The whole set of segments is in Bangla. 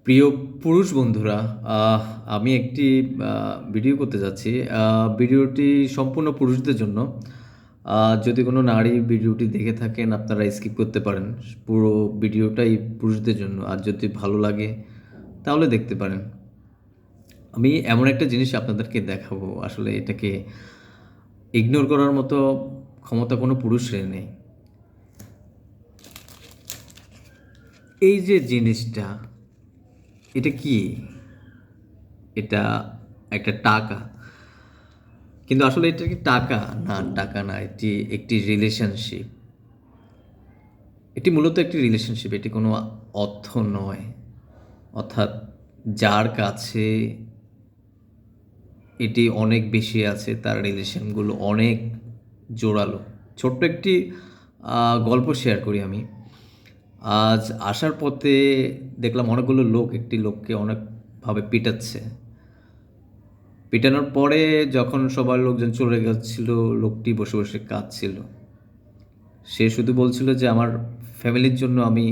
প্রিয় পুরুষ বন্ধুরা, আহ, আমি একটি ভিডিও করতে যাচ্ছি। ভিডিওটি সম্পূর্ণ পুরুষদের জন্য। যদি কোনো নারী ভিডিওটি দেখে থাকেন আপনারা স্কিপ করতে পারেন। পুরো ভিডিওটাই পুরুষদের জন্য, আর যদি ভালো লাগে তাহলে দেখতে পারেন। আমি এমন একটা জিনিস আপনাদেরকে দেখাবো, আসলে এটাকে ইগনোর করার মতো ক্ষমতা কোনো পুরুষের নেই। এই যে জিনিসটা, এটা কি? এটা একটা টাকা। কিন্তু আসলে এটা কি টাকা? না, টাকা না, এটি একটি রিলেশনশিপ। এটি মূলত একটি রিলেশনশিপ, এটি কোনো অর্থ নয়। অর্থাৎ যার কাছে এটি অনেক বেশি আছে, তার রিলেশনগুলো অনেক জোরালো। ছোট্ট একটি গল্প শেয়ার করি আমি। আজ আসার পথে দেখলাম অনেকগুলো লোক একটি লোককে অনেকভাবে পিটাচ্ছে। পিটানোর পরে যখন সবার লোকজন চলে গেছিল, লোকটি বসে বসে কাঁদছিল। সে শুধু বলছিল যে আমার ফ্যামিলির জন্য আমি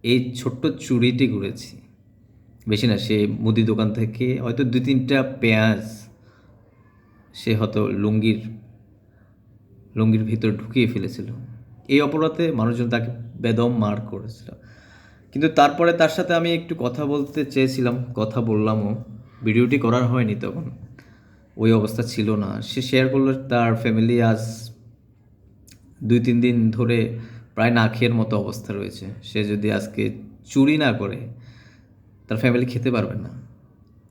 এই ছোট্ট চুরিটি করেছি। বেশি না, সে মুদি দোকান থেকে হয়তো 2-3টা পেঁয়াজ সে হয়তো লুঙ্গির ভিতর ঢুকিয়ে ফেলেছিল। এই অপরাধে মানুষজন তাকে বেদম মার করেছিল। কিন্তু তারপরে তার সাথে আমি একটু কথা বলতে চেয়েছিলাম, কথা বললামও। ভিডিওটি করার হয়নি তখন, ওই অবস্থা ছিল না। সে শেয়ার করলো তার ফ্যামিলি আজ 2-3 দিন ধরে প্রায় না খেয়ের মতো অবস্থা রয়েছে। সে যদি আজকে চুরি না করে, তার ফ্যামিলি খেতে পারবে না।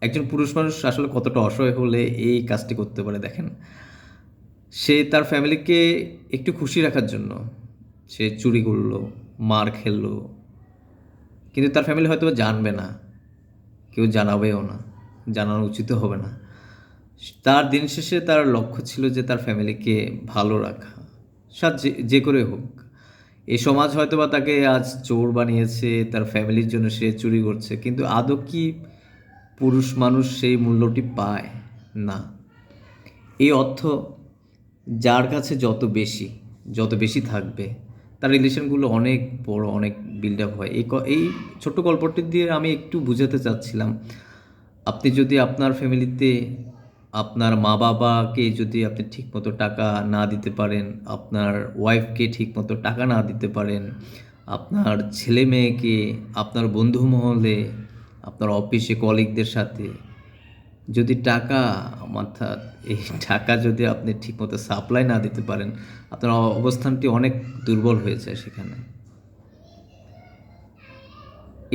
একজন পুরুষ মানুষ আসলে কতটা অসহায় হলে এই কাজটি করতে পারে দেখেন। সে তার ফ্যামিলিকে একটু খুশি রাখার জন্য সে চুরি করলো, মার খেললো। কিন্তু তার ফ্যামিলি হয়তো জানবে না, কেউ জানাবেও না, জানানো উচিতও হবে না। তার দিন শেষে তার লক্ষ্য ছিল যে তার ফ্যামিলিকে ভালো রাখা, যে করে হোক। এই সমাজ হয়তোবা তাকে আজ চোর বানিয়েছে, তার ফ্যামিলির জন্য সে চুরি করছে, কিন্তু আদৌ কি পুরুষ মানুষ সেই মূল্যটি পায়? না। এই অর্থ যার কাছে যত বেশি থাকবে, তার রিলেশনগুলো অনেক বড়, অনেক বিল্ড আপ হয়। এই ছোট্ট গল্পটি দিয়ে আমি একটু বুঝাতে চাচ্ছিলাম, আপনি যদি আপনার ফ্যামিলিতে আপনার মা বাবাকে যদি আপনি ঠিকমতো টাকা না দিতে পারেন, আপনার ওয়াইফকে ঠিকমতো টাকা না দিতে পারেন, আপনার ছেলে মেয়েকে, আপনার বন্ধু মহলে, আপনার অফিসে কলিগদের সাথে যদি টাকা, অর্থাৎ এই টাকা যদি আপনি ঠিকমতো সাপ্লাই না দিতে পারেন, আপনার অবস্থানটি অনেক দুর্বল হয়ে যায় সেখানে।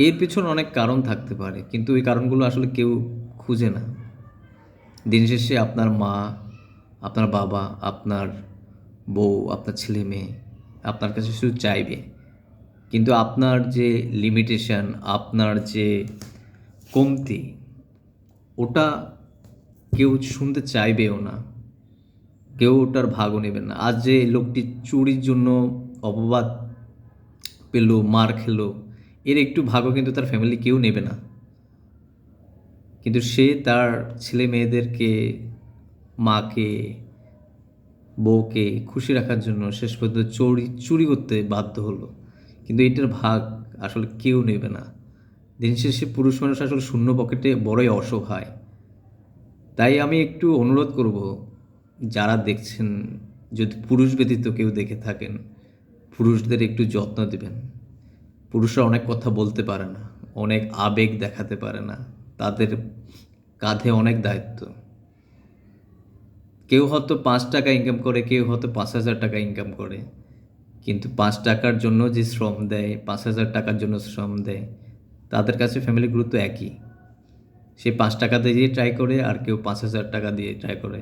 এর পিছনে অনেক কারণ থাকতে পারে, কিন্তু ওই কারণগুলো আসলে কেউ খুঁজে না। দিন শেষে আপনার মা, আপনার বাবা, আপনার বউ, আপনার ছেলে মেয়ে আপনার কাছে শুধু চাইবে, কিন্তু আপনার যে লিমিটেশন, আপনার যে কমতি, ওটা কেউ শুনতে চাইবেও না, কেউ ওটার ভাগও নেবেন না। আজ যে লোকটি চুরির জন্য অপবাদ পেল, মার খেলো, এর একটু ভাগও কিন্তু তার ফ্যামিলি কেউ নেবে না। কিন্তু সে তার ছেলে মেয়েদেরকে, মাকে, বউকে খুশি রাখার জন্য শেষ পর্যন্ত চুরি করতে বাধ্য হলো। কিন্তু এটার ভাগ আসলে কেউ নেবে না। দিন শেষে পুরুষ মানুষ আসলে শূন্য পকেটে বড়ই অসহায়। তাই আমি একটু অনুরোধ করব, যারা দেখছেন, যদি পুরুষ ব্যতীত কেউ দেখে থাকেন, পুরুষদের একটু যত্ন দিবেন। পুরুষরা অনেক কথা বলতে পারে না, অনেক আবেগ দেখাতে পারে না, তাদের কাঁধে অনেক দায়িত্ব। কেউ হয়তো 5 টাকা ইনকাম করে, কেউ হয়তো 5,000 টাকা ইনকাম করে, কিন্তু 5 টাকার জন্য যে শ্রম দেয়, 5,000 টাকার জন্য শ্রম দেয়, তাদের কাছে ফ্যামিলি গুরুত্ব একই। সে 5 টাকা দিয়ে ট্রাই করে, আর কেউ 5,000 টাকা দিয়ে ট্রাই করে।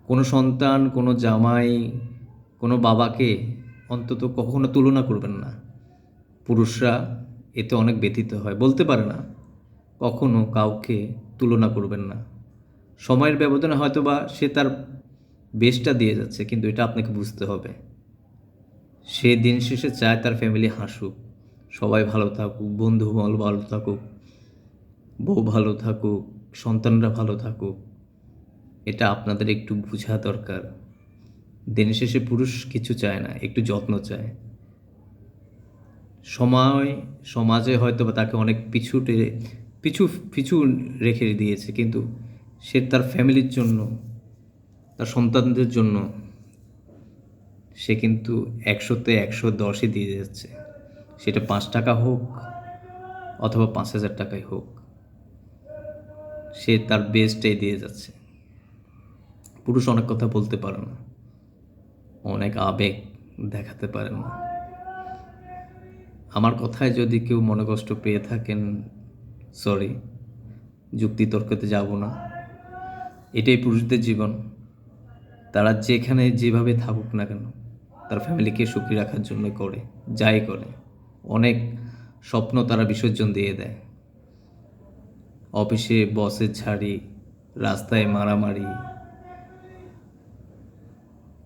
কোনো সন্তান, কোনো জামাই, কোনো বাবাকে অন্তত কখনো তুলনা করবেন না। পুরুষরা এতে অনেক ব্যথিত হয়, বলতে পারে না, কখনো কাউকে তুলনা করবেন না। সময়ের ব্যবধানে হয়তোবা সে তার বেস্টটা দিয়ে যাচ্ছে, কিন্তু এটা আপনাকে বুঝতে হবে। সে দিন শেষে চায় তার ফ্যামিলি হাসুক, সবাই ভালো থাকুক, বন্ধু মহল ভালো থাকুক, বউ ভালো থাকুক, সন্তানরা ভালো থাকুক। এটা আপনাদের একটু বোঝা দরকার। দিন শেষে পুরুষ কিছু চায় না, একটু যত্ন চায়। সময় সমাজে হয়তো বা তাকে অনেক পিছু পিছু রেখে দিয়েছে, কিন্তু সে তার ফ্যামিলির জন্য, তার সন্তানদের জন্য সে কিন্তু ১০০-তে ১১০ই দিয়ে যাচ্ছে। সেটা ৫ টাকা হোক অথবা ৫,০০০ টাকাই হোক, সে তার বেস্টটাই দিয়ে যাচ্ছে। পুরুষ অনেক কথা বলতে পারে না, অনেক আবেগ দেখাতে পারে না। আমার কথায় যদি কেউ মনে কষ্ট পেয়ে থাকেন, সরি, যুক্তিতর্কতে যাব না। এটাই পুরুষদের জীবন। তারা যেখানে যেভাবে থাকুক না কেন, তার ফ্যামিলিকে সুখী রাখার জন্য করে, যাই করে। অনেক স্বপ্ন তারা বিসর্জন দিয়ে দেয়। অফিসে বসের ঝাড়ি, রাস্তায় মারামারি,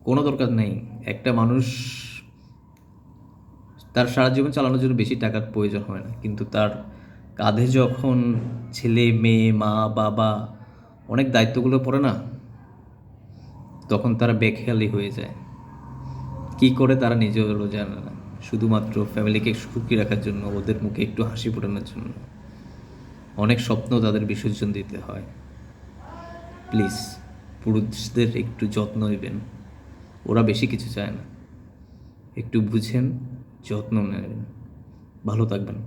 কোনো দরকার নেই। একটা মানুষ তার সারা জীবন চালানোর জন্য বেশি টাকার প্রয়োজন হয় না, কিন্তু তার কাঁধে যখন ছেলে মেয়ে মা বাবা অনেক দায়িত্বগুলো পড়ে না, তখন তারা বেখেয়ালি হয়ে যায়। কি করে তারা নিজেরও জানে না, শুধুমাত্র ফ্যামিলিকে সুখী রাখার জন্য, ওদের মুখে একটু হাসি ফোটানোর জন্য অনেক স্বপ্ন তাদের বিসর্জন দিতে হয়। প্লিজ পুরুষদের একটু যত্ন নেবেন, ওরা বেশি কিছু চায় না। একটু বুঝেন, যত্ন নেবেন। ভালো থাকবেন।